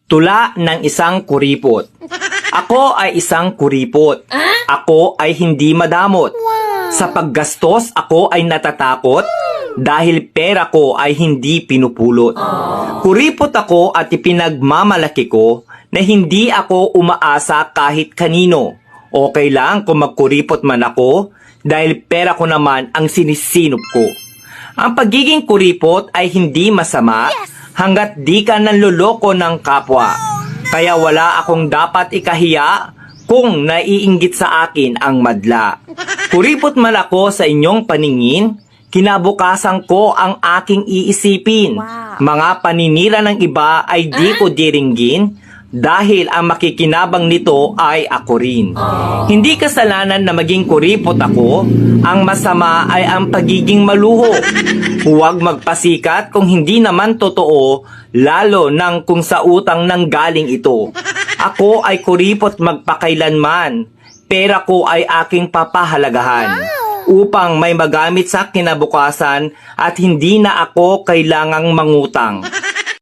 Tula ng isang kuripot. Ako ay isang kuripot. Ako ay hindi madamot. Sa paggastos ako ay natatakot dahil pera ko ay hindi pinupulot. Kuripot ako at ipinagmamalaki ko na hindi ako umaasa kahit kanino. Okay lang kung magkuripot man ako dahil pera ko naman ang sinisinop ko. Ang pagiging kuripot ay hindi masama hanggat di ka nanloloko ng kapwa. Kaya wala akong dapat ikahiya kung naiinggit sa akin ang madla. Kuripot man ako sa inyong paningin, kinabukasan ko ang aking iisipin. Mga paninira ng iba ay di ko diringgin dahil ang makikinabang nito ay ako rin. Hindi kasalanan na maging kuripot ako, ang masama ay ang pagiging maluho. Huwag magpasikat kung hindi naman totoo, lalo nang kung sa utang nang galing ito. Ako ay kuripot magpakailanman, pera ko ay aking papahalagahan upang may magamit sa kinabukasan at hindi na ako kailangang mangutang.